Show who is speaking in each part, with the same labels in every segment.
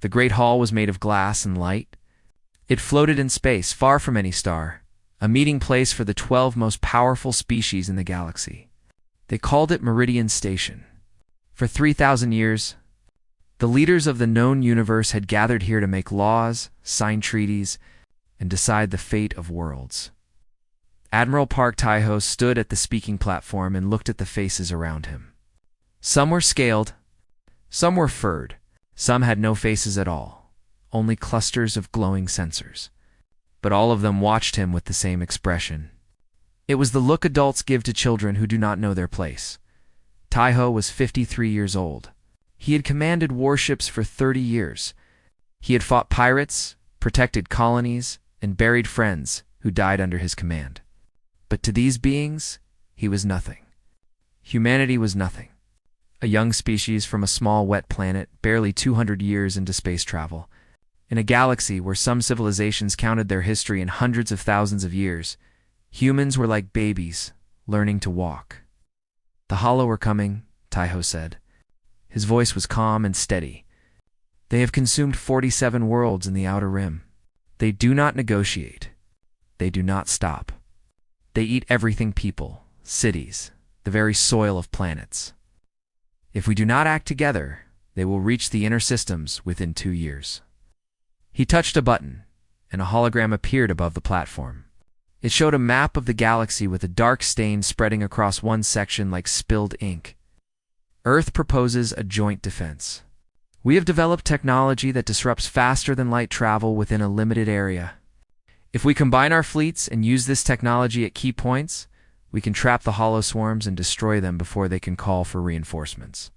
Speaker 1: The great hall was made of glass and light. It floated in space, far from any star, a meeting place for the 12 most powerful species in the galaxy. They called it Meridian Station. For 3,000 years, the leaders of the known universe had gathered here to make laws, sign treaties, and decide the fate of worlds. Admiral Park Taiho stood at the speaking platform and looked at the faces around him. Some were scaled, some were furred, some had no faces at all, only clusters of glowing sensors. But all of them watched him with the same expression. It was the look adults give to children who do not know their place. Taiho was 53 years old. He had commanded warships for 30 years. He had fought pirates, protected colonies, and buried friends who died under his command. But to these beings, he was nothing. Humanity was nothing. A young species from a small wet planet, barely 200 years into space travel. In a galaxy where some civilizations counted their history in hundreds of thousands of years, humans were like babies, learning to walk. "The Hollow are coming," Taiho said. His voice was calm and steady. "They have consumed 47 worlds in the Outer Rim. They do not negotiate. They do not stop. They eat everything: people, cities, the very soil of planets. If we do not act together, they will reach the inner systems within 2 years." He touched a button, and a hologram appeared above the platform. It showed a map of the galaxy with a dark stain spreading across one section like spilled ink. "Earth proposes a joint defense. We have developed technology that disrupts faster than light travel within a limited area. If we combine our fleets and use this technology at key points, we can trap the hollow swarms and destroy them before they can call for reinforcements."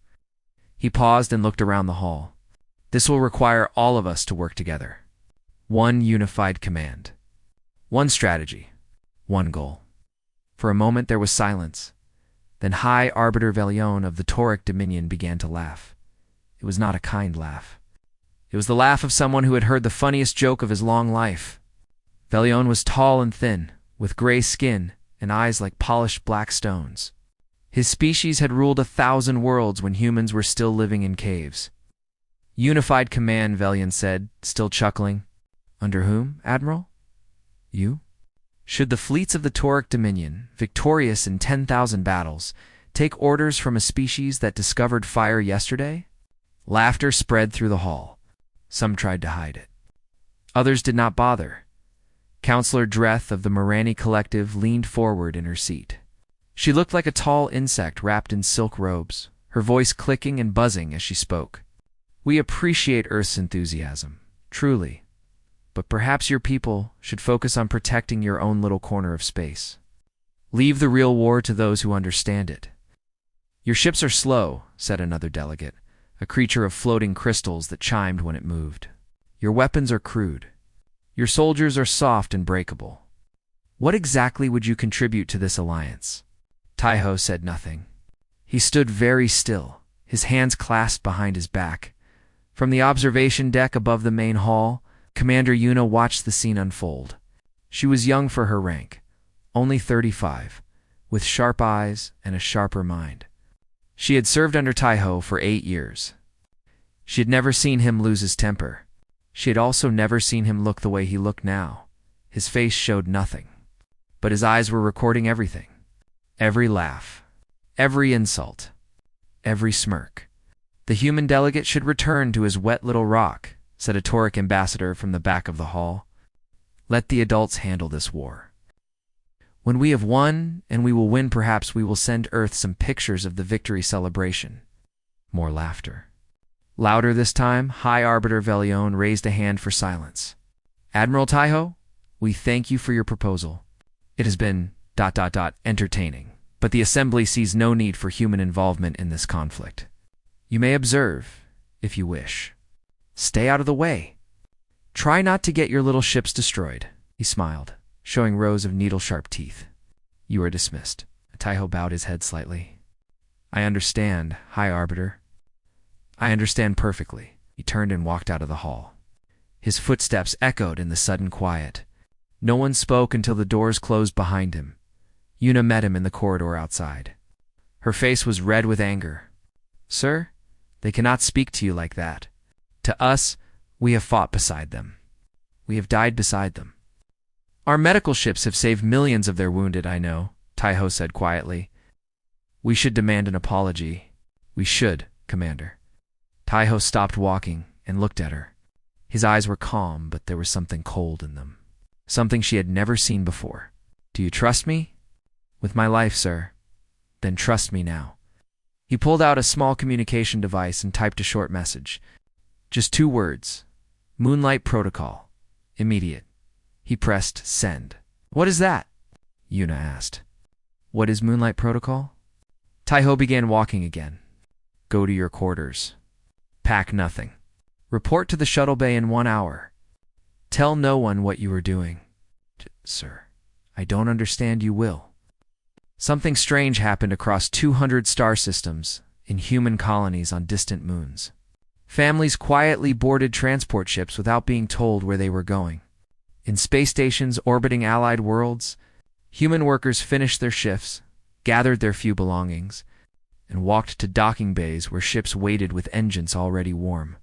Speaker 1: He paused and looked around the hall. "This will require all of us to work together. One unified command. One strategy. One goal." For a moment there was silence. Then High Arbiter Velion of the Tauric Dominion began to laugh. It was not a kind laugh. It was the laugh of someone who had heard the funniest joke of his long life. Velion was tall and thin, with gray skin and eyes like polished black stones. His species had ruled 1,000 worlds when humans were still living in caves. "Unified command," Velion said, still chuckling. "Under whom, Admiral? You? Should the fleets of the Tauric Dominion, victorious in 10,000 battles, take orders from a species that discovered fire yesterday?" Laughter spread through the hall. Some tried to hide it. Others did not bother. Counselor Dreth of the Morani Collective leaned forward in her seat. She looked like a tall insect wrapped in silk robes, her voice clicking and buzzing as she spoke. "We appreciate Earth's enthusiasm, truly. But perhaps your people should focus on protecting your own little corner of space. Leave the real war to those who understand it." "Your ships are slow," said another delegate, a creature of floating crystals that chimed when it moved. "Your weapons are crude. Your soldiers are soft and breakable. What exactly would you contribute to this alliance?" Taiho said nothing. He stood very still, his hands clasped behind his back. From the observation deck above the main hall, Commander Yuna watched the scene unfold. She was young for her rank, only 35, with sharp eyes and a sharper mind. She had served under Taiho for 8 years. She had never seen him lose his temper. She had also never seen him look the way he looked now. His face showed nothing, but his eyes were recording everything. Every laugh, every insult, every smirk. "The human delegate should return to his wet little rock," said a Tauric ambassador from the back of the hall. "Let the adults handle this war. When we have won, and we will win, perhaps we will send Earth some pictures of the victory celebration." More laughter. Louder this time, High Arbiter Velion raised a hand for silence. "Admiral Taiho, we thank you for your proposal. It has been ... entertaining, but the Assembly sees no need for human involvement in this conflict. You may observe, if you wish. Stay out of the way. Try not to get your little ships destroyed." He smiled, showing rows of needle-sharp teeth. "You are dismissed." Taiho bowed his head slightly. "I understand, High Arbiter. I understand perfectly." He turned and walked out of the hall. His footsteps echoed in the sudden quiet. No one spoke until the doors closed behind him. Yuna met him in the corridor outside. Her face was red with anger. "Sir, they cannot speak to you like that. To us, We have fought beside them. We have died beside them. Our medical ships have saved millions of their wounded, I know, Taiho said quietly. We should demand an apology. We should, Commander. Taiho stopped walking and looked at her. His eyes were calm, but there was something cold in them. Something she had never seen before. Do you trust me? With my life, sir. Then trust me now. He pulled out a small communication device and typed a short message. Just 2 words. Moonlight Protocol. Immediate. He pressed send. What is that? Yuna asked. What is Moonlight Protocol? Taiho began walking again. Go to your quarters. Pack nothing. Report to the shuttle bay in 1 hour. Tell no one what you are doing. Sir, I don't understand. You will. Something strange happened across 200 star systems in human colonies on distant moons. Families quietly boarded transport ships without being told where they were going. In space stations orbiting allied worlds, human workers finished their shifts, gathered their few belongings, and walked to docking bays where ships waited with engines already warm.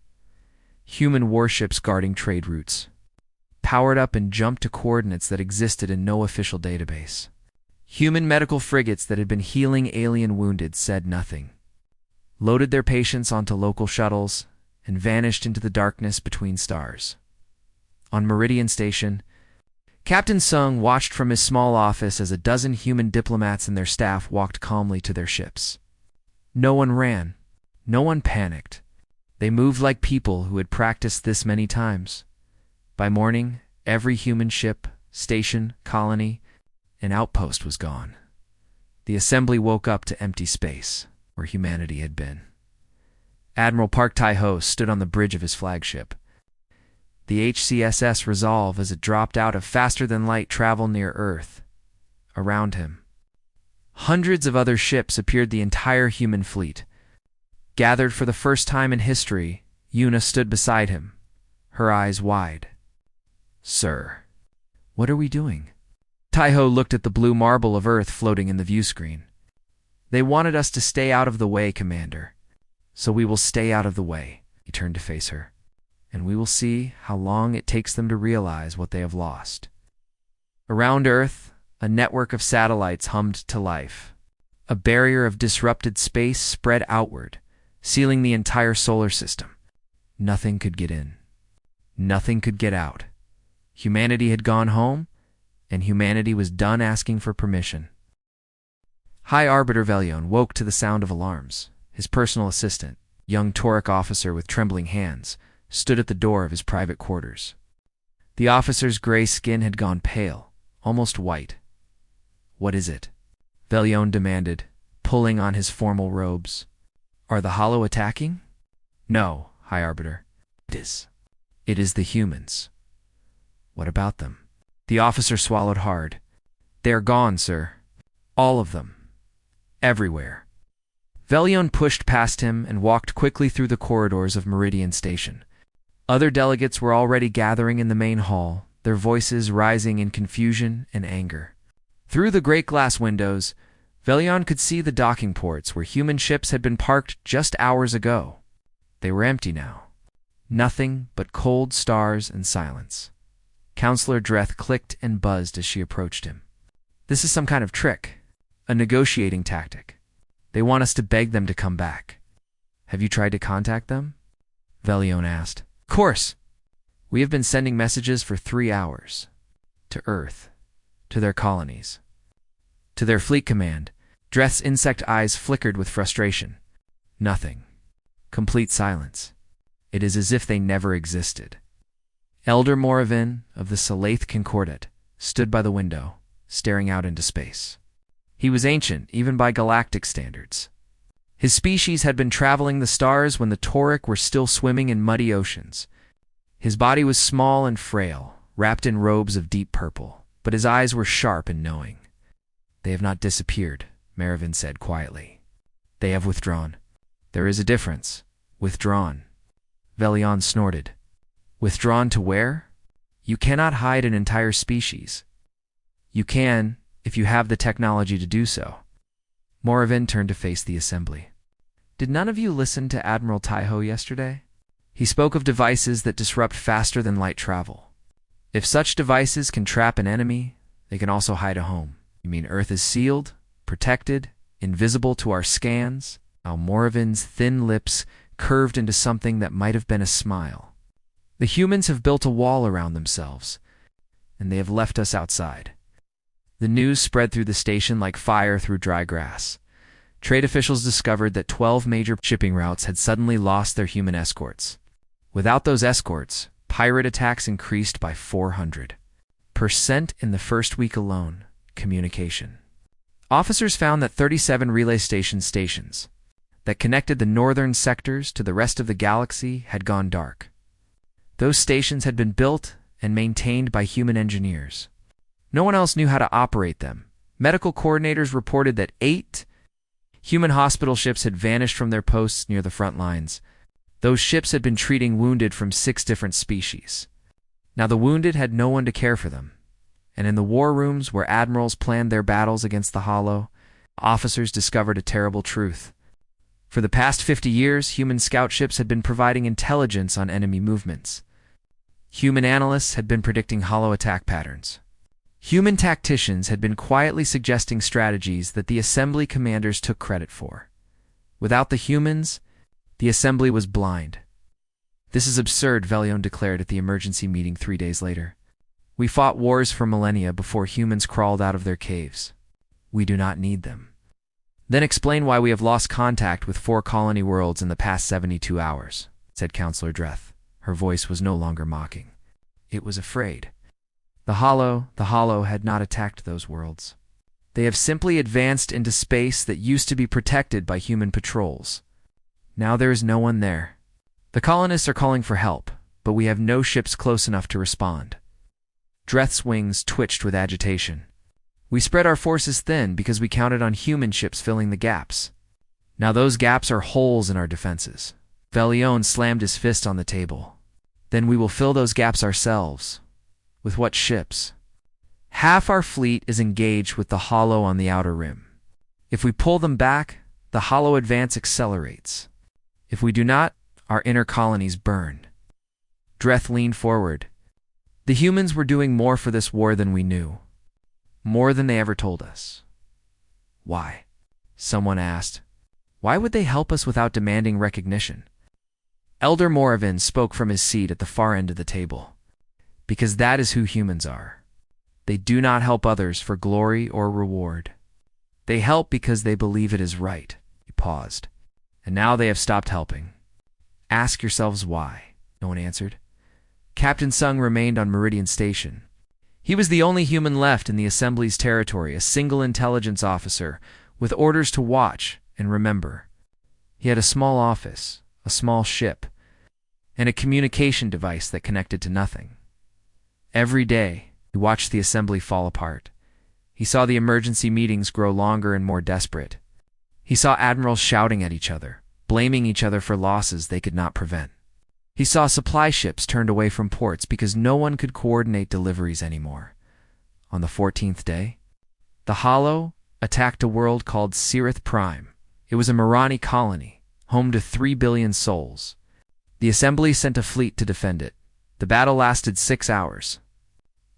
Speaker 1: Human warships guarding trade routes. Powered up and jumped to coordinates that existed in no official database. Human medical frigates that had been healing alien wounded said nothing. Loaded their patients onto local shuttles and vanished into the darkness between stars. On Meridian Station, Captain Sung watched from his small office as a dozen human diplomats and their staff walked calmly to their ships. No one ran. No one panicked. They moved like people who had practiced this many times. By morning, every human ship, station, colony, and outpost was gone. The assembly woke up to empty space, where humanity had been. Admiral Park Tai-ho stood on the bridge of his flagship. The HCSS Resolve as it dropped out of faster-than-light travel near Earth. Around him, hundreds of other ships appeared, the entire human fleet. Gathered for the first time in history, Yuna stood beside him, her eyes wide. Sir, what are we doing? Tai-ho looked at the blue marble of Earth floating in the view screen. They wanted us to stay out of the way, Commander. So we will stay out of the way. He turned to face her. And we will see how long it takes them to realize what they have lost. Around Earth, a network of satellites hummed to life. A barrier of disrupted space spread outward, sealing the entire solar system. Nothing could get in. Nothing could get out. Humanity had gone home, and humanity was done asking for permission. High Arbiter Velion woke to the sound of alarms. His personal assistant, young Tauric officer with trembling hands, stood at the door of his private quarters. The officer's gray skin had gone pale, almost white. What is it? Velion demanded, pulling on his formal robes. Are the Hollow attacking? No, High Arbiter. It is. It is the humans. What about them? The officer swallowed hard. They are gone, sir. All of them. Everywhere. Velion pushed past him and walked quickly through the corridors of Meridian Station. Other delegates were already gathering in the main hall, their voices rising in confusion and anger. Through the great glass windows, Velion could see the docking ports where human ships had been parked just hours ago. They were empty now. Nothing but cold stars and silence. Counselor Dreth clicked and buzzed as she approached him. This is some kind of trick, a negotiating tactic. They want us to beg them to come back. Have you tried to contact them? Velion asked. Of course. We have been sending messages for 3 hours. To Earth. To their colonies. To their fleet command. Dreth's insect eyes flickered with frustration. Nothing. Complete silence. It is as if they never existed. Elder Moravin of the Salaith Concordat stood by the window, staring out into space. He was ancient, even by galactic standards. His species had been traveling the stars when the Tauric were still swimming in muddy oceans. His body was small and frail, wrapped in robes of deep purple, but his eyes were sharp and knowing. They have not disappeared, Maravin said quietly. They have withdrawn. There is a difference. Withdrawn. Velion snorted. Withdrawn to where? You cannot hide an entire species. You can, if you have the technology to do so. Moravin turned to face the assembly. Did none of you listen to Admiral Tai-ho yesterday? He spoke of devices that disrupt faster than light travel. If such devices can trap an enemy, they can also hide a home. You mean Earth is sealed, protected, invisible to our scans? Almoravin's thin lips curved into something that might have been a smile. The humans have built a wall around themselves, and they have left us outside. The news spread through the station like fire through dry grass. Trade officials discovered that 12 major shipping routes had suddenly lost their human escorts. Without those escorts, pirate attacks increased by 400% in the first week alone. Communication. Officers found that 37 relay stations that connected the northern sectors to the rest of the galaxy had gone dark. Those stations had been built and maintained by human engineers. No one else knew how to operate them. Medical coordinators reported that 8 human hospital ships had vanished from their posts near the front lines. Those ships had been treating wounded from 6 different species. Now the wounded had no one to care for them. And in the war rooms where admirals planned their battles against the Hollow, officers discovered a terrible truth. For the past 50 years, human scout ships had been providing intelligence on enemy movements. Human analysts had been predicting Hollow attack patterns. Human tacticians had been quietly suggesting strategies that the assembly commanders took credit for. Without the humans, the assembly was blind. "This is absurd," Velion declared at the emergency meeting 3 days later. "We fought wars for millennia before humans crawled out of their caves. We do not need them." "Then explain why we have lost contact with 4 colony worlds in the past 72 hours, said Counselor Dreth. Her voice was no longer mocking. It was afraid. The Hollow had not attacked those worlds. They have simply advanced into space that used to be protected by human patrols. Now there is no one there. The colonists are calling for help, but we have no ships close enough to respond." Dreth's wings twitched with agitation. "We spread our forces thin because we counted on human ships filling the gaps. Now those gaps are holes in our defenses." Velion slammed his fist on the table. "Then we will fill those gaps ourselves." "With what ships?" "Half our fleet is engaged with the Hollow on the outer rim. If we pull them back, the Hollow advance accelerates. If we do not, our inner colonies burn." Dreth leaned forward. "The humans were doing more for this war than we knew. More than they ever told us." "Why?" someone asked. "Why would they help us without demanding recognition?" Elder Moravin spoke from his seat at the far end of the table. "Because that is who humans are. They do not help others for glory or reward. They help because they believe it is right." He paused. "And now they have stopped helping. Ask yourselves why." No one answered. Captain Sung remained on Meridian Station. He was the only human left in the Assembly's territory, a single intelligence officer, with orders to watch and remember. He had a small office, a small ship, and a communication device that connected to nothing. Every day, he watched the Assembly fall apart. He saw the emergency meetings grow longer and more desperate. He saw admirals shouting at each other, blaming each other for losses they could not prevent. He saw supply ships turned away from ports because no one could coordinate deliveries anymore. On the 14th day, the Hollow attacked a world called Sirith Prime. It was a Mirani colony, home to 3 billion souls. The Assembly sent a fleet to defend it. The battle lasted 6 hours.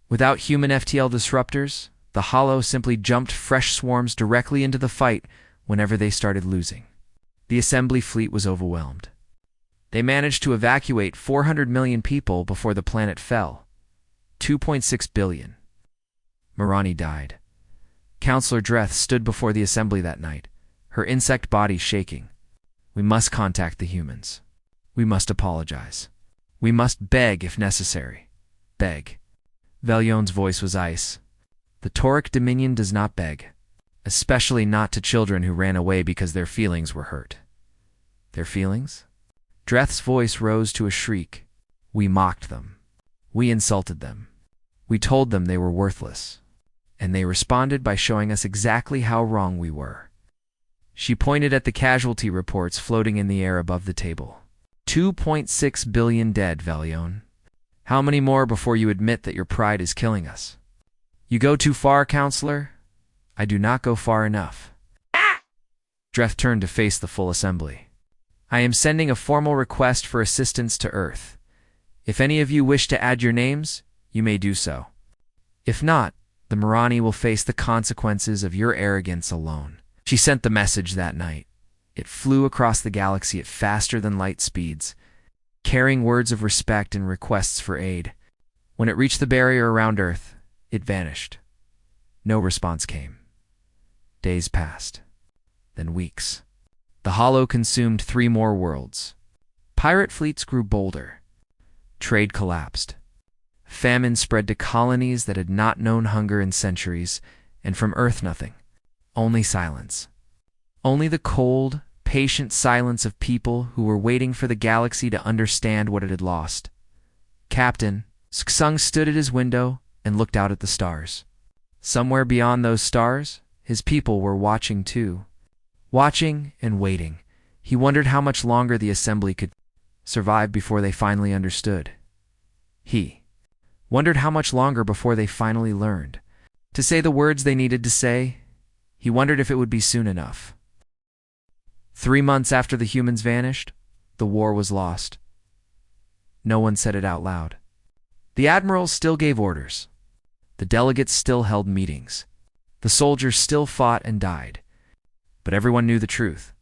Speaker 1: Without human FTL disruptors, the Hollow simply jumped fresh swarms directly into the fight whenever they started losing. The Assembly fleet was overwhelmed. They managed to evacuate 400 million people before the planet fell. 2.6 billion. Mirani died. Counselor Dreth stood before the Assembly that night, her insect body shaking. "We must contact the humans. We must apologize. We must beg if necessary. Beg." Velion's voice was ice. "The Tauric Dominion does not beg, especially not to children who ran away because their feelings were hurt." "Their feelings?" Dreth's voice rose to a shriek. "We mocked them. We insulted them. We told them they were worthless. And they responded by showing us exactly how wrong we were." She pointed at the casualty reports floating in the air above the table. 2.6 billion dead, Velion. How many more before you admit that your pride is killing us? "You go too far, Counselor." "I do not go far enough." Dreth turned to face the full Assembly. I am sending a formal request for assistance to Earth. If any of you wish to add your names, you may do so. If not, the Marani will face the consequences of your arrogance alone." She sent the message that night. It flew across the galaxy at faster than light speeds, carrying words of respect and requests for aid. When it reached the barrier around Earth, it vanished. No response came. Days passed, then weeks. The Hollow consumed 3 more worlds. Pirate fleets grew bolder. Trade collapsed. Famine spread to colonies that had not known hunger in centuries, and from Earth nothing. Only silence. Only the cold, patient silence of people who were waiting for the galaxy to understand what it had lost. Captain Sung stood at his window and looked out at the stars. Somewhere beyond those stars, his people were watching too. Watching and waiting. He wondered how much longer the assembly could survive before they finally understood. He wondered how much longer before they finally learned to say the words they needed to say. He wondered if it would be soon enough. 3 months after the humans vanished, the war was lost. No one said it out loud. The admirals still gave orders. The delegates still held meetings. The soldiers still fought and died. But everyone knew the truth.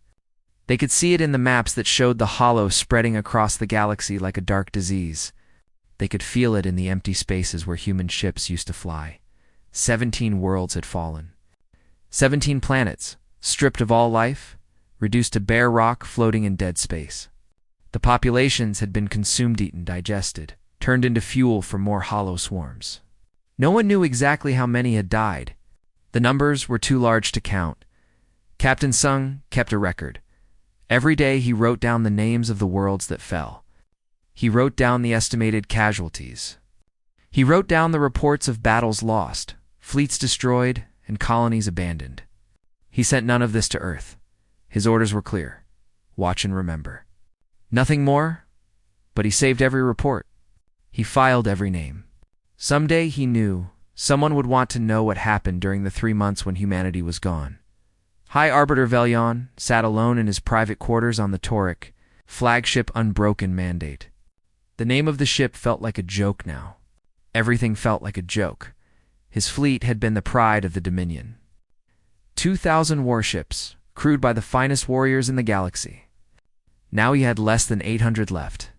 Speaker 1: They could see it in the maps that showed the Hollow spreading across the galaxy like a dark disease. They could feel it in the empty spaces where human ships used to fly. 17 worlds had fallen. 17 planets, stripped of all life, reduced to bare rock floating in dead space. The populations had been consumed, eaten, digested, turned into fuel for more Hollow swarms. No one knew exactly how many had died. The numbers were too large to count. Captain Sung kept a record. Every day he wrote down the names of the worlds that fell. He wrote down the estimated casualties. He wrote down the reports of battles lost, fleets destroyed, and colonies abandoned. He sent none of this to Earth. His orders were clear. Watch and remember. Nothing more, but he saved every report. He filed every name. Someday, he knew, someone would want to know what happened during the 3 months when humanity was gone. High Arbiter Velion sat alone in his private quarters on the Tauric, flagship Unbroken Mandate. The name of the ship felt like a joke now. Everything felt like a joke. His fleet had been the pride of the Dominion. 2,000 warships, crewed by the finest warriors in the galaxy. Now he had less than 800 left.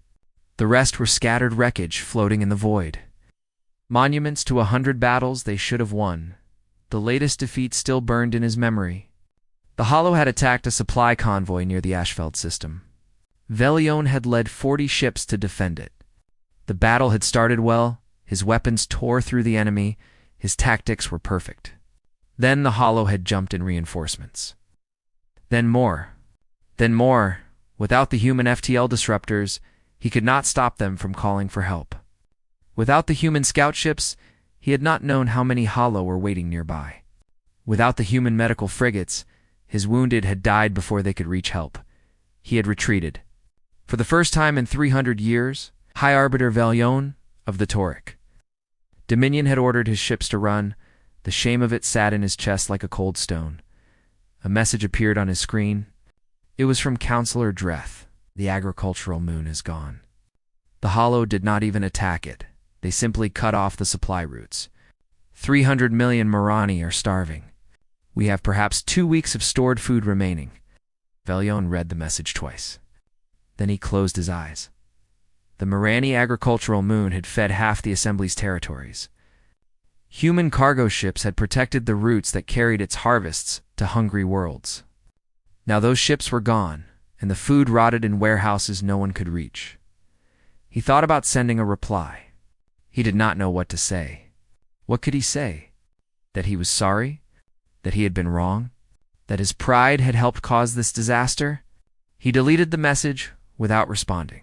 Speaker 1: The rest were scattered wreckage floating in the void. Monuments to 100 battles they should have won. The latest defeat still burned in his memory. The Hollow had attacked a supply convoy near the Ashfeld system. Velion had led 40 ships to defend it. The battle had started well, his weapons tore through the enemy, his tactics were perfect. Then the Hollow had jumped in reinforcements. Then more. Without the human FTL disruptors, he could not stop them from calling for help. Without the human scout ships, he had not known how many Hollow were waiting nearby. Without the human medical frigates, his wounded had died before they could reach help. He had retreated. For the first time in 300 years, High Arbiter Velion of the Tauric. Dominion had ordered his ships to run. The shame of it sat in his chest like a cold stone. A message appeared on his screen. It was from Counselor Dreth. The agricultural moon is gone. The Hollow did not even attack it. They simply cut off the supply routes. 300 million Marani are starving. We have perhaps 2 weeks of stored food remaining. Velion read the message twice. Then he closed his eyes. The Marani agricultural moon had fed half the Assembly's territories. Human cargo ships had protected the routes that carried its harvests to hungry worlds. Now those ships were gone, and the food rotted in warehouses no one could reach. He thought about sending a reply. He did not know what to say. What could he say? That he was sorry? That he had been wrong? That his pride had helped cause this disaster? He deleted the message without responding.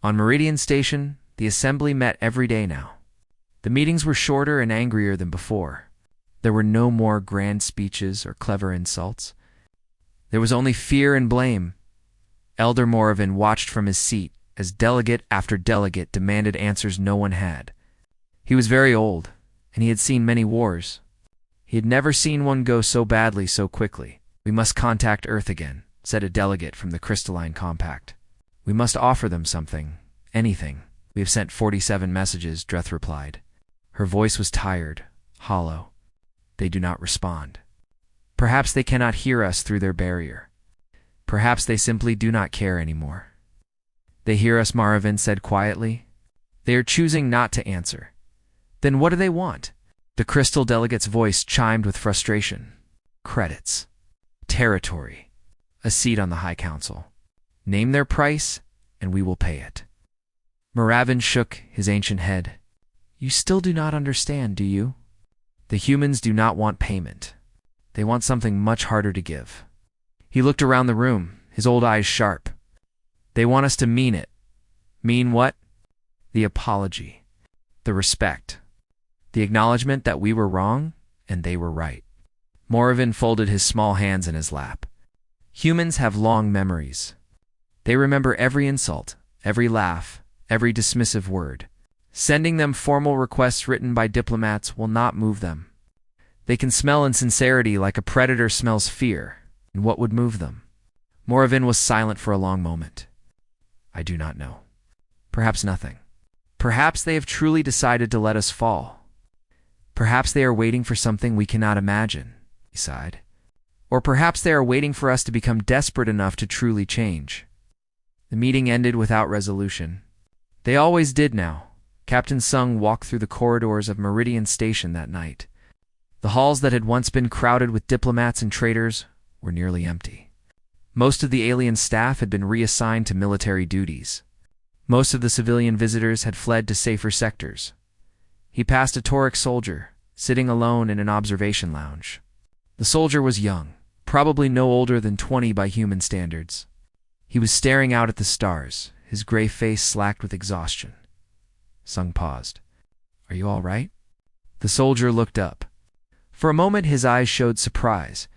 Speaker 1: On Meridian Station, the Assembly met every day now. The meetings were shorter and angrier than before. There were no more grand speeches or clever insults. There was only fear and blame. Elder Moravin watched from his seat as delegate after delegate demanded answers no one had. He was very old, and he had seen many wars. He had never seen one go so badly so quickly. We must contact Earth again. said a delegate from the Crystalline Compact. We must offer them something. Anything. We have sent 47 messages, Dreth replied. Her voice was tired, hollow. They do not respond. Perhaps they cannot hear us through their barrier. Perhaps they simply do not care anymore. They hear us, Maravin said quietly. They are choosing not to answer. Then what do they want? The crystal delegate's voice chimed with frustration. Credits. Territory. A seat on the High Council. Name their price, and we will pay it. Maravin shook his ancient head. You still do not understand, do you? The humans do not want payment. They want something much harder to give. He looked around the room, his old eyes sharp. They want us to mean it. Mean what? The apology. The respect. The acknowledgement that we were wrong and they were right. Moravin folded his small hands in his lap. Humans have long memories. They remember every insult, every laugh, every dismissive word. Sending them formal requests written by diplomats will not move them. They can smell insincerity like a predator smells fear, and what would move them? Moravin was silent for a long moment. I do not know. Perhaps nothing. Perhaps they have truly decided to let us fall. Perhaps they are waiting for something we cannot imagine, he sighed. Or perhaps they are waiting for us to become desperate enough to truly change. The meeting ended without resolution. They always did now. Captain Sung walked through the corridors of Meridian Station that night. The halls that had once been crowded with diplomats and traders were nearly empty. Most of the alien staff had been reassigned to military duties. Most of the civilian visitors had fled to safer sectors. He passed a Tauric soldier, sitting alone in an observation lounge. The soldier was young, probably no older than 20 by human standards. He was staring out at the stars, his gray face slacked with exhaustion. Sung paused. Are you all right? The soldier looked up. For a moment his eyes showed surprise.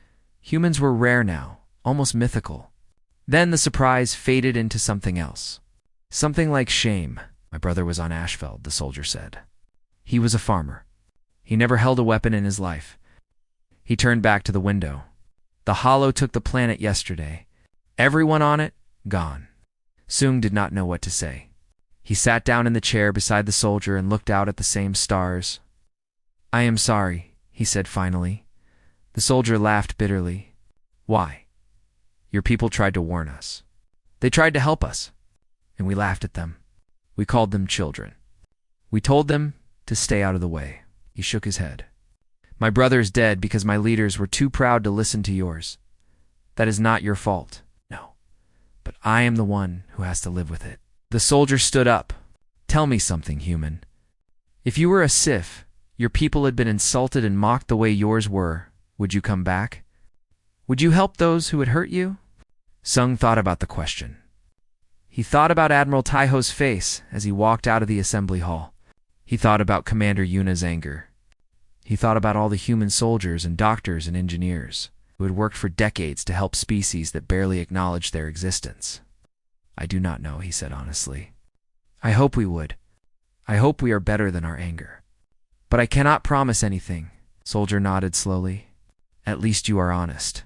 Speaker 1: Humans were rare now, almost mythical. Then the surprise faded into something else. Something like shame. My brother was on Ashfeld, the soldier said. He was a farmer. He never held a weapon in his life. He turned back to the window. The hollow took the planet yesterday. Everyone on it, gone. Sung did not know what to say. He sat down in the chair beside the soldier and looked out at the same stars. I am sorry, he said finally. The soldier laughed bitterly. Why? Your people tried to warn us. They tried to help us, and we laughed at them. We called them children. We told them to stay out of the way. He shook his head. My brother is dead because my leaders were too proud to listen to yours. That is not your fault, no. But I am the one who has to live with it. The soldier stood up. Tell me something, human. If you were a Sif, your people had been insulted and mocked the way yours were, would you come back? Would you help those who had hurt you? Sung thought about the question. He thought about Admiral Taiho's face as he walked out of the assembly hall. He thought about Commander Yuna's anger. He thought about all the human soldiers and doctors and engineers who had worked for decades to help species that barely acknowledged their existence. I do not know, he said honestly. I hope we would. I hope we are better than our anger. But I cannot promise anything, soldier nodded slowly. At least you are honest.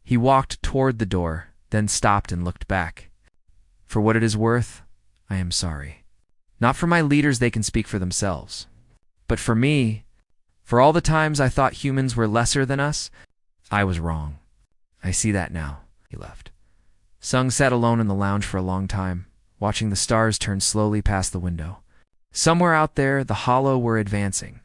Speaker 1: He walked toward the door, then stopped and looked back. For what it is worth, I am sorry. Not for my leaders, they can speak for themselves. But for me, for all the times I thought humans were lesser than us, I was wrong. I see that now, he left. Sung sat alone in the lounge for a long time, watching the stars turn slowly past the window. Somewhere out there, the hollow were advancing.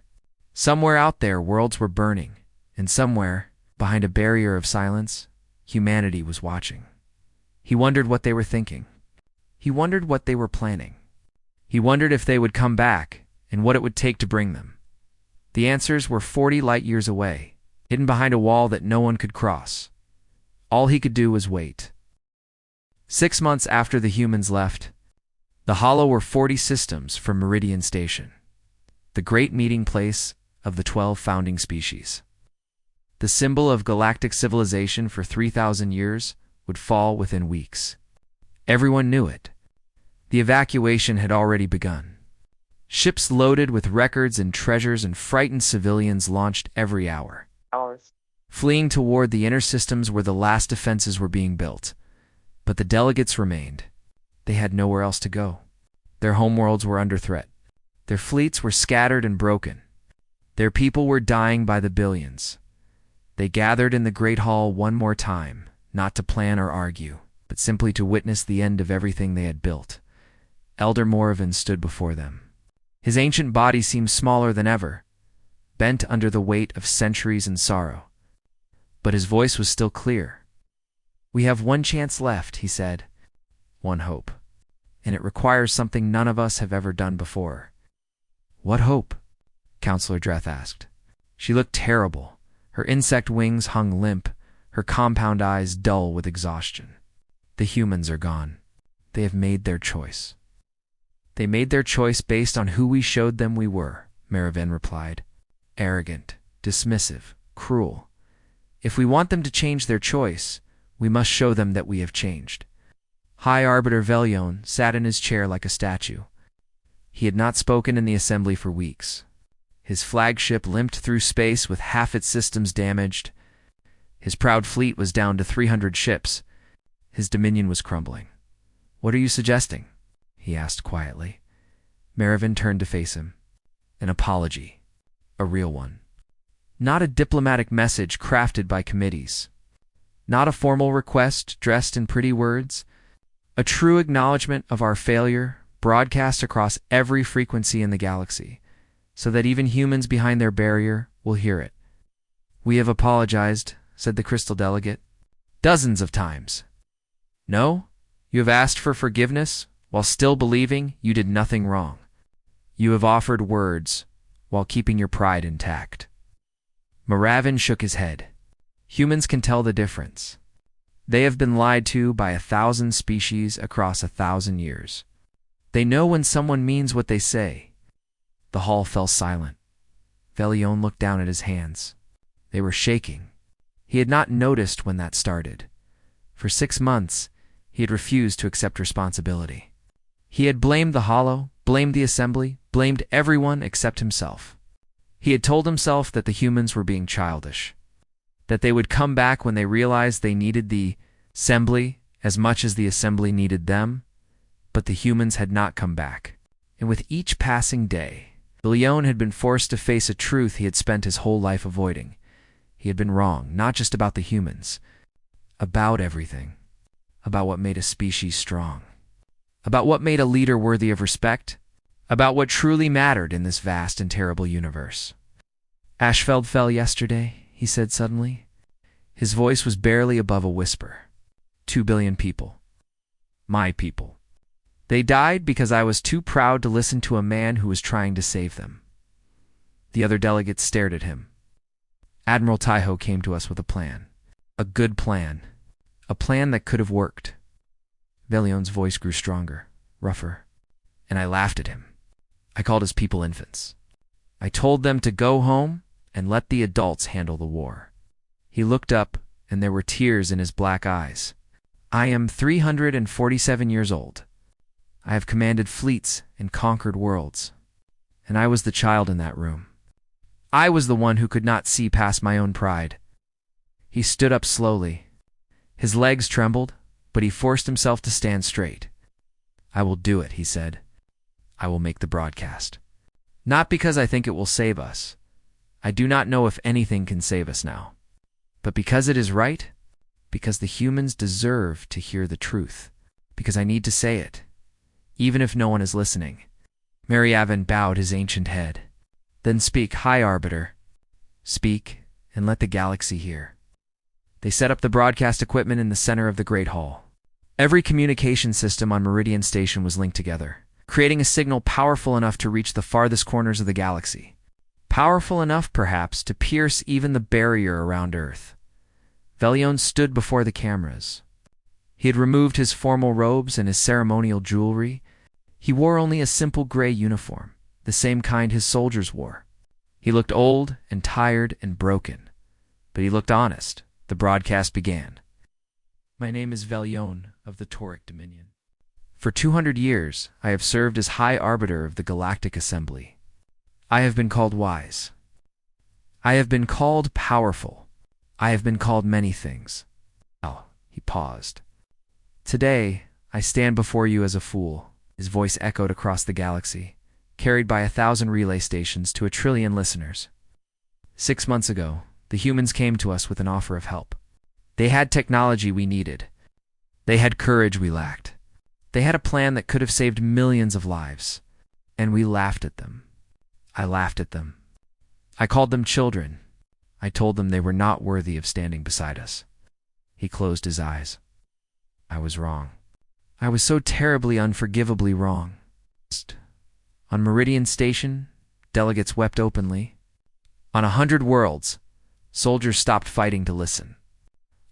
Speaker 1: Somewhere out there, worlds were burning. And somewhere, behind a barrier of silence, humanity was watching. He wondered what they were thinking. He wondered what they were planning. He wondered if they would come back and what it would take to bring them. The answers were 40 light years away, hidden behind a wall that no one could cross. All he could do was wait. 6 months after the humans left, the Hollow were 40 systems from Meridian Station, the great meeting place of the 12 founding species. The symbol of galactic civilization for 3,000 years would fall within weeks. Everyone knew it. The evacuation had already begun. Ships loaded with records and treasures and frightened civilians launched every hour. fleeing toward the inner systems where the last defenses were being built. But the delegates remained. They had nowhere else to go. Their homeworlds were under threat. Their fleets were scattered and broken. Their people were dying by the billions. They gathered in the Great Hall one more time, not to plan or argue, but simply to witness the end of everything they had built. Elder Moravin stood before them. His ancient body seemed smaller than ever, bent under the weight of centuries and sorrow. But his voice was still clear. "We have one chance left," he said. "One hope. And it requires something none of us have ever done before." "What hope?" Counselor Dreth asked. She looked terrible. Her insect wings hung limp, her compound eyes dull with exhaustion. "The humans are gone. They have made their choice." "They made their choice based on who we showed them we were," Moravin replied. "Arrogant, dismissive, cruel. If we want them to change their choice, we must show them that we have changed." High Arbiter Velion sat in his chair like a statue. He had not spoken in the assembly for weeks. His flagship limped through space with half its systems damaged. His proud fleet was down to 300 ships. His dominion was crumbling. "What are you suggesting?" he asked quietly. Moravin turned to face him. "An apology. A real one. Not a diplomatic message crafted by committees. Not a formal request dressed in pretty words. A true acknowledgement of our failure, broadcast across every frequency in the galaxy, so that even humans behind their barrier will hear it." "We have apologized," said the Crystal Delegate. "Dozens of times." "No, you have asked for forgiveness while still believing you did nothing wrong. You have offered words while keeping your pride intact." Moravin shook his head. "Humans can tell the difference. They have been lied to by 1,000 species across 1,000 years. They know when someone means what they say." The hall fell silent. Velion looked down at his hands. They were shaking. He had not noticed when that started. For 6 months, he had refused to accept responsibility. He had blamed the Hollow, blamed the Assembly, blamed everyone except himself. He had told himself that the humans were being childish, that they would come back when they realized they needed the Assembly as much as the Assembly needed them, but the humans had not come back. And with each passing day, Velion had been forced to face a truth he had spent his whole life avoiding. He had been wrong, not just about the humans, about everything, about what made a species strong, about what made a leader worthy of respect, about what truly mattered in this vast and terrible universe. "Ashfeld fell yesterday," he said suddenly. His voice was barely above a whisper. 2 billion people. My people. They died because I was too proud to listen to a man who was trying to save them." The other delegates stared at him. "Admiral Taiho came to us with a plan. A good plan. A plan that could have worked." Velion's voice grew stronger, rougher, and I laughed at him. I called his people infants. I told them to go home and let the adults handle the war. He looked up, and there were tears in his black eyes. "I am 347 years old. I have commanded fleets and conquered worlds. And I was the child in that room. I was the one who could not see past my own pride." He stood up slowly. His legs trembled, but he forced himself to stand straight. "I will do it," he said. "I will make the broadcast. Not because I think it will save us. I do not know if anything can save us now. But because it is right, because the humans deserve to hear the truth, because I need to say it, even if no one is listening." Moravin bowed his ancient head. "Then speak, High Arbiter. Speak, and let the galaxy hear." They set up the broadcast equipment in the center of the Great Hall. Every communication system on Meridian Station was linked together, creating a signal powerful enough to reach the farthest corners of the galaxy. Powerful enough, perhaps, to pierce even the barrier around Earth. Velion stood before the cameras. He had removed his formal robes and his ceremonial jewelry. He wore only a simple gray uniform, the same kind his soldiers wore. He looked old and tired and broken, but he looked honest. The broadcast began. "My name is Velion of the Tauric Dominion. For 200 years, I have served as High Arbiter of the Galactic Assembly. I have been called wise. I have been called powerful. I have been called many things. Oh, he paused. Today, I stand before you as a fool. His voice echoed across the galaxy, carried by 1,000 relay stations to 1,000,000,000 listeners. 6 months ago, the humans came to us with an offer of help. They had technology we needed. They had courage we lacked. They had a plan that could have saved millions of lives. And we laughed at them. I laughed at them. I called them children. I told them they were not worthy of standing beside us. He closed his eyes. I was wrong. I was so terribly, unforgivably wrong. On Meridian Station, delegates wept openly. On 100 worlds, soldiers stopped fighting to listen.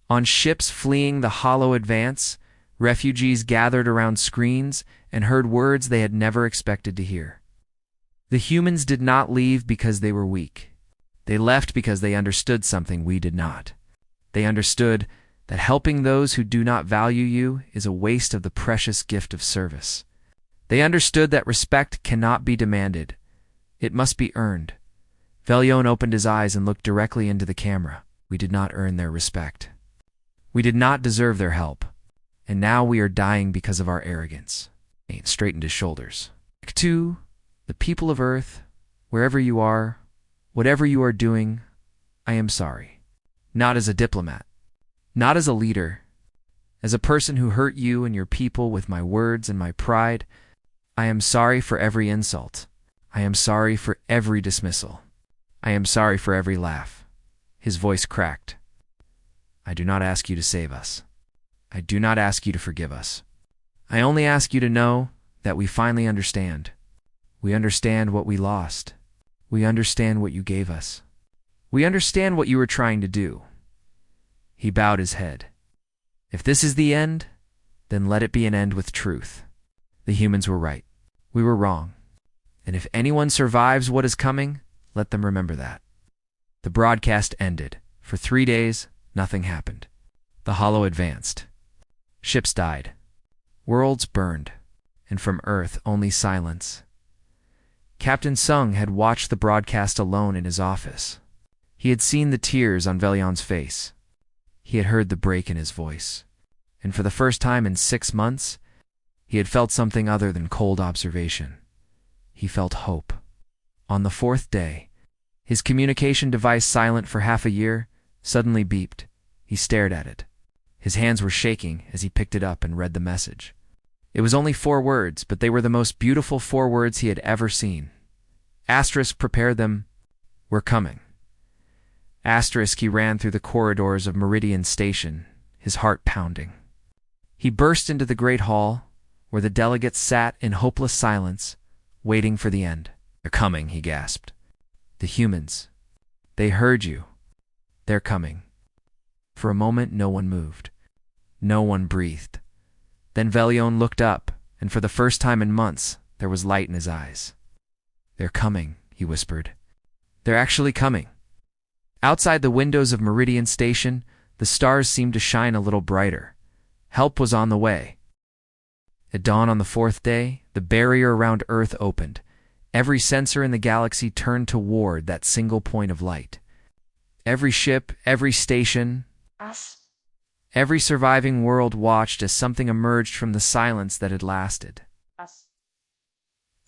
Speaker 1: On ships fleeing the hollow advance, refugees gathered around screens and heard words they had never expected to hear. The humans did not leave because they were weak. They left because they understood something we did not. They understood that helping those who do not value you is a waste of the precious gift of service. They understood that respect cannot be demanded. It must be earned. Velion opened his eyes and looked directly into the camera. We did not earn their respect. We did not deserve their help. And now we are dying because of our arrogance. He straightened his shoulders. To the people of Earth, wherever you are, whatever you are doing, I am sorry. Not as a diplomat. Not as a leader. As a person who hurt you and your people with my words and my pride, I am sorry for every insult. I am sorry for every dismissal. I am sorry for every laugh. His voice cracked. I do not ask you to save us. I do not ask you to forgive us. I only ask you to know that we finally understand. We understand what we lost. We understand what you gave us. We understand what you were trying to do. He bowed his head. If this is the end, then let it be an end with truth. The humans were right. We were wrong. And if anyone survives what is coming, let them remember that. The broadcast ended. For 3 days, nothing happened. The hollow advanced. Ships died. Worlds burned. And from Earth, only silence. Captain Sung had watched the broadcast alone in his office. He had seen the tears on Velion's face. He had heard the break in his voice. And for the first time in 6 months, he had felt something other than cold observation. He felt hope. On the 4th day, his communication device, silent for half a year, suddenly beeped. He stared at it. His hands were shaking as he picked it up and read the message. It was only 4 words, but they were the most beautiful 4 words he had ever seen. Asterisk, prepare them. We're coming. Asterisk, he ran through the corridors of Meridian Station, his heart pounding. He burst into the great hall, where the delegates sat in hopeless silence, waiting for the end. They're coming, he gasped. The humans. They heard you. They're coming. For a moment, no one moved. No one breathed. Then Velion looked up, and for the first time in months, there was light in his eyes. They're coming, he whispered. They're actually coming. Outside the windows of Meridian Station, the stars seemed to shine a little brighter. Help was on the way. At dawn on the 4th day, the barrier around Earth opened. Every sensor in the galaxy turned toward that single point of light. Every ship, every station, every surviving world watched as something emerged from the silence that had lasted.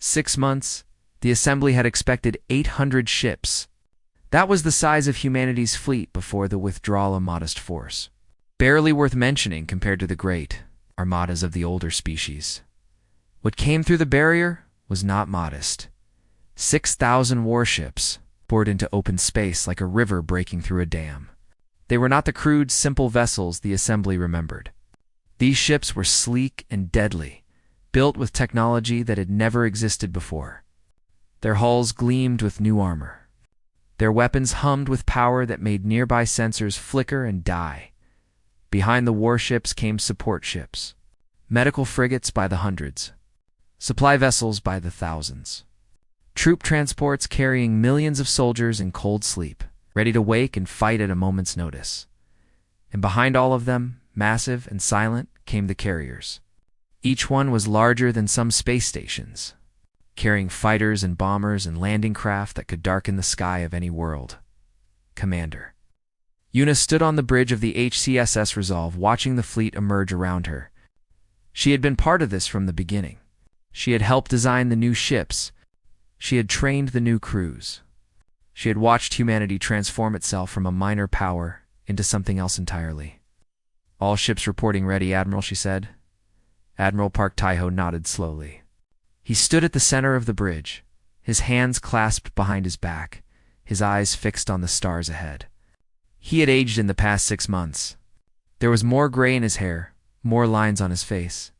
Speaker 1: 6 months, the Assembly had expected 800 ships. That was the size of humanity's fleet before the withdrawal of modest force. Barely worth mentioning compared to the great armadas of the older species. What came through the barrier was not modest. 6,000 warships poured into open space like a river breaking through a dam. They were not the crude, simple vessels the Assembly remembered. These ships were sleek and deadly, built with technology that had never existed before. Their hulls gleamed with new armor. Their weapons hummed with power that made nearby sensors flicker and die. Behind the warships came support ships, medical frigates by the hundreds, supply vessels by the thousands, troop transports carrying millions of soldiers in cold sleep, ready to wake and fight at a moment's notice. And behind all of them, massive and silent, came the carriers. Each one was larger than some space stations, carrying fighters and bombers and landing craft that could darken the sky of any world. Commander. Yuna stood on the bridge of the HCSS Resolve, watching the fleet emerge around her. She had been part of this from the beginning. She had helped design the new ships. She had trained the new crews. She had watched humanity transform itself from a minor power into something else entirely. "All ships reporting ready, Admiral," she said. Admiral Park Taiho nodded slowly. He stood at the center of the bridge, his hands clasped behind his back, his eyes fixed on the stars ahead. He had aged in the past 6 months. There was more gray in his hair, more lines on his face,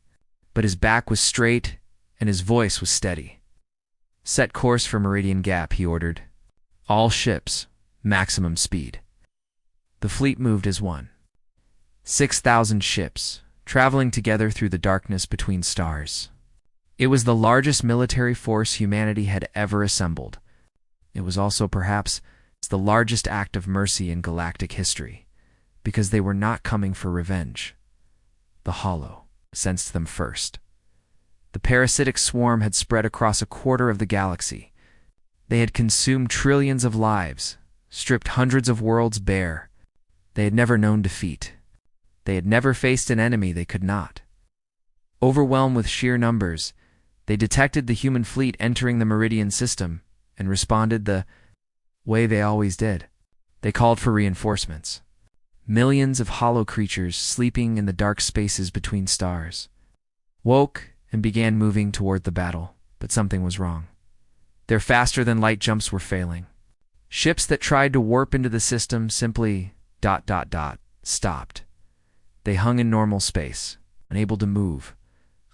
Speaker 1: but his back was straight and his voice was steady. "Set course for Meridian Gap," he ordered. "All ships, maximum speed." The fleet moved as one. 6,000 ships, traveling together through the darkness between stars. It was the largest military force humanity had ever assembled. It was also perhaps the largest act of mercy in galactic history, because they were not coming for revenge. The Hollow sensed them first. The parasitic swarm had spread across a quarter of the galaxy. They had consumed trillions of lives, stripped hundreds of worlds bare. They had never known defeat. They had never faced an enemy they could not. Overwhelmed with sheer numbers, they detected the human fleet entering the Meridian system and responded the way they always did. They called for reinforcements. Millions of hollow creatures sleeping in the dark spaces between stars woke and began moving toward the battle, but something was wrong. Their faster-than-light jumps were failing. Ships that tried to warp into the system simply ... stopped. They hung in normal space, unable to move,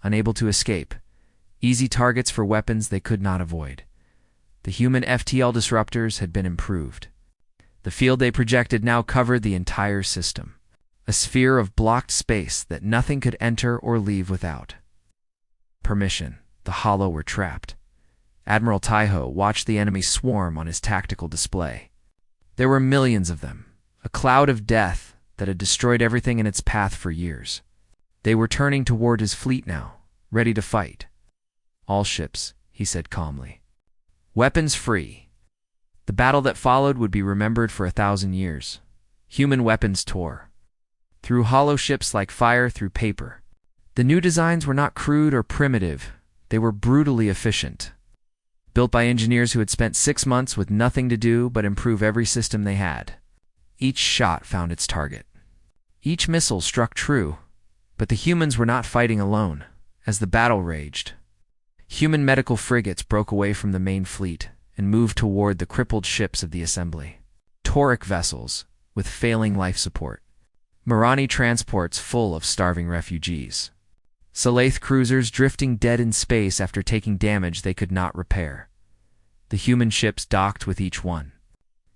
Speaker 1: unable to escape, easy targets for weapons they could not avoid. The human FTL disruptors had been improved. The field they projected now covered the entire system, a sphere of blocked space that nothing could enter or leave without permission. The Hollow were trapped. Admiral Taiho watched the enemy swarm on his tactical display. There were millions of them, a cloud of death that had destroyed everything in its path for years. They were turning toward his fleet now, ready to fight. "All ships," he said calmly. "Weapons free." The battle that followed would be remembered for 1,000 years. Human weapons tore through hollow ships like fire through paper. The new designs were not crude or primitive. They were brutally efficient. Built by engineers who had spent 6 months with nothing to do but improve every system they had. Each shot found its target. Each missile struck true, but the humans were not fighting alone. As the battle raged, human medical frigates broke away from the main fleet and moved toward the crippled ships of the assembly. Toric vessels with failing life support. Marani transports full of starving refugees. Salaith cruisers drifting dead in space after taking damage they could not repair. The human ships docked with each one.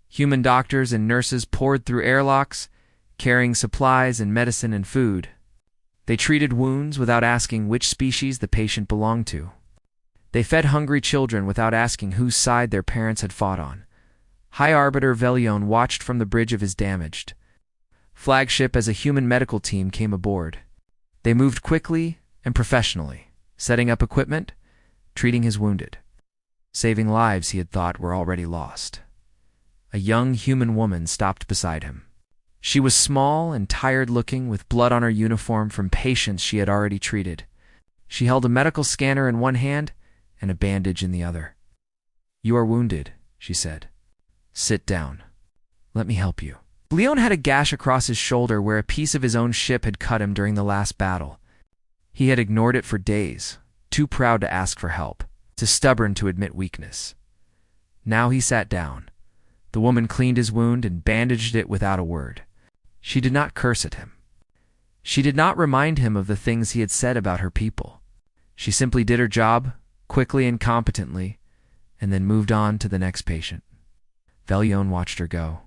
Speaker 1: Human doctors and nurses poured through airlocks, carrying supplies and medicine and food. They treated wounds without asking which species the patient belonged to. They fed hungry children without asking whose side their parents had fought on. High Arbiter Velion watched from the bridge of his damaged flagship as a human medical team came aboard. They moved quickly and professionally, setting up equipment, treating his wounded, saving lives he had thought were already lost. A young human woman stopped beside him. She was small and tired-looking, with blood on her uniform from patients she had already treated. She held a medical scanner in one hand and a bandage in the other. "You are wounded," she said. "Sit down. Let me help you." Leon had a gash across his shoulder where a piece of his own ship had cut him during the last battle. He had ignored it for days, too proud to ask for help, too stubborn to admit weakness. Now he sat down. The woman cleaned his wound and bandaged it without a word. She did not curse at him. She did not remind him of the things he had said about her people. She simply did her job, quickly and competently, and then moved on to the next patient. Velion watched her go.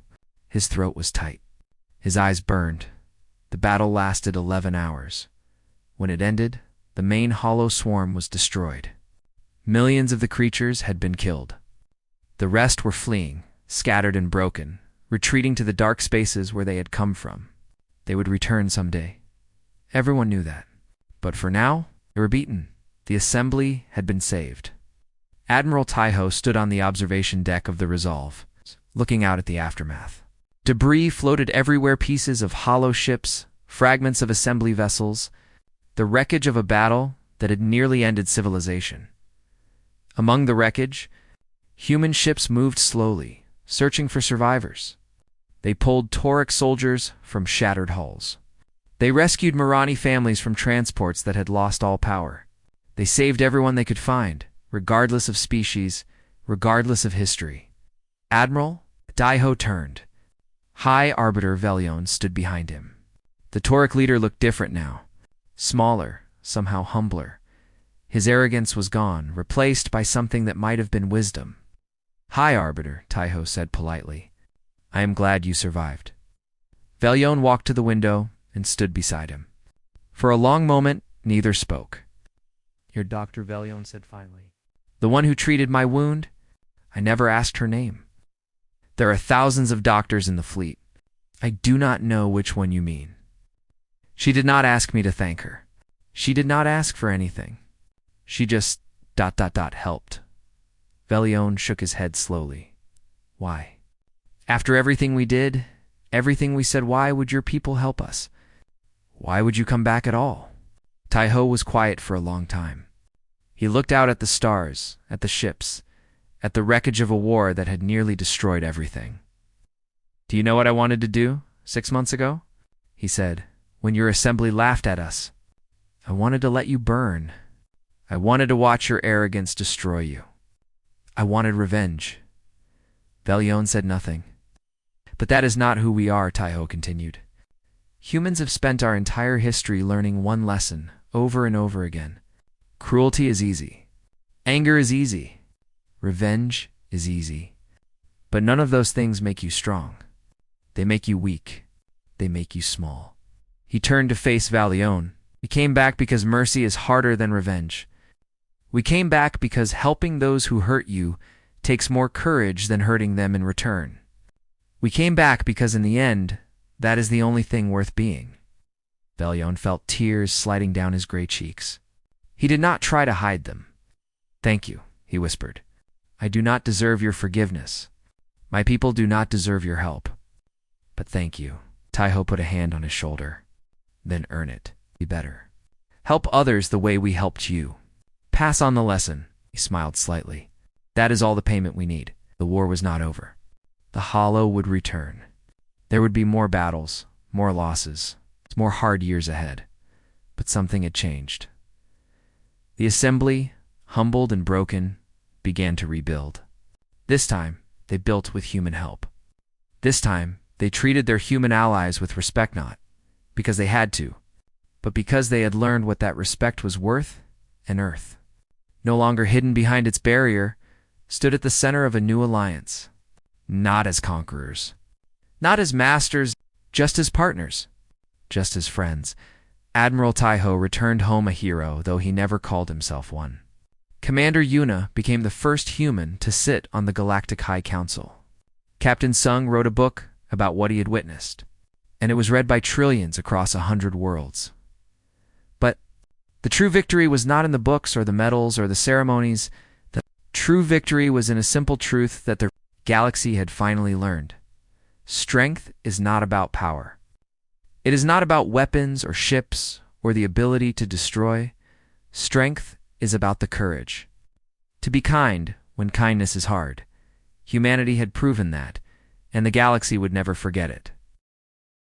Speaker 1: His throat was tight. His eyes burned. The battle lasted 11 hours. When it ended, the main hollow swarm was destroyed. Millions of the creatures had been killed. The rest were fleeing, scattered and broken, retreating to the dark spaces where they had come from. They would return someday. Everyone knew that. But for now, they were beaten. The assembly had been saved. Admiral Taiho stood on the observation deck of the Resolve, looking out at the aftermath. Debris floated everywhere, pieces of hollow ships, fragments of assembly vessels, the wreckage of a battle that had nearly ended civilization. Among the wreckage, human ships moved slowly, searching for survivors. They pulled Tauric soldiers from shattered hulls. They rescued Mirani families from transports that had lost all power. They saved everyone they could find, regardless of species, regardless of history. Admiral Daiho turned. High Arbiter Velion stood behind him. The Tauric leader looked different now. Smaller, somehow humbler. His arrogance was gone, replaced by something that might have been wisdom. "Hi, Arbiter," Daiho said politely. "I am glad you survived." Velion walked to the window and stood beside him. For a long moment, neither spoke. "Your doctor," Velion said finally. "The one who treated my wound? I never asked her name." "There are thousands of doctors in the fleet. I do not know which one you mean." "She did not ask me to thank her. She did not ask for anything. She just ... helped." Velion shook his head slowly. "Why? After everything we did, everything we said, why would your people help us? Why would you come back at all?" Daiho was quiet for a long time. He looked out at the stars, at the ships, at the wreckage of a war that had nearly destroyed everything. "Do you know what I wanted to do 6 months ago?" he said, "when your assembly laughed at us. I wanted to let you burn. I wanted to watch your arrogance destroy you. I wanted revenge." Velion said nothing. "But that is not who we are," Daiho continued. "Humans have spent our entire history learning one lesson over and over again. Cruelty is easy. Anger is easy. Revenge is easy. But none of those things make you strong. They make you weak. They make you small." He turned to face Velion. "We came back because mercy is harder than revenge. We came back because helping those who hurt you takes more courage than hurting them in return. We came back because in the end, that is the only thing worth being." Velion felt tears sliding down his gray cheeks. He did not try to hide them. "Thank you," he whispered. "I do not deserve your forgiveness. My people do not deserve your help. But thank you." Daiho put a hand on his shoulder. "Then earn it. Be better. Help others the way we helped you. Pass on the lesson." He smiled slightly. "That is all the payment we need." The war was not over. The Hollow would return. There would be more battles, more losses, more hard years ahead. But something had changed. The assembly, humbled and broken, began to rebuild. This time, they built with human help. This time, they treated their human allies with respect, not because they had to, but because they had learned what that respect was worth, and Earth, no longer hidden behind its barrier, stood at the center of a new alliance. Not as conquerors, not as masters, just as partners, just as friends. Admiral Daiho returned home a hero, though he never called himself one. Commander Yuna became the first human to sit on the Galactic High Council. Captain Sung wrote a book about what he had witnessed, and it was read by trillions across 100 worlds. But the true victory was not in the books or the medals or the ceremonies. The true victory was in a simple truth that the galaxy had finally learned. Strength is not about power. It is not about weapons or ships or the ability to destroy. Strength is about the courage to be kind when kindness is hard. Humanity had proven that, and the galaxy would never forget it.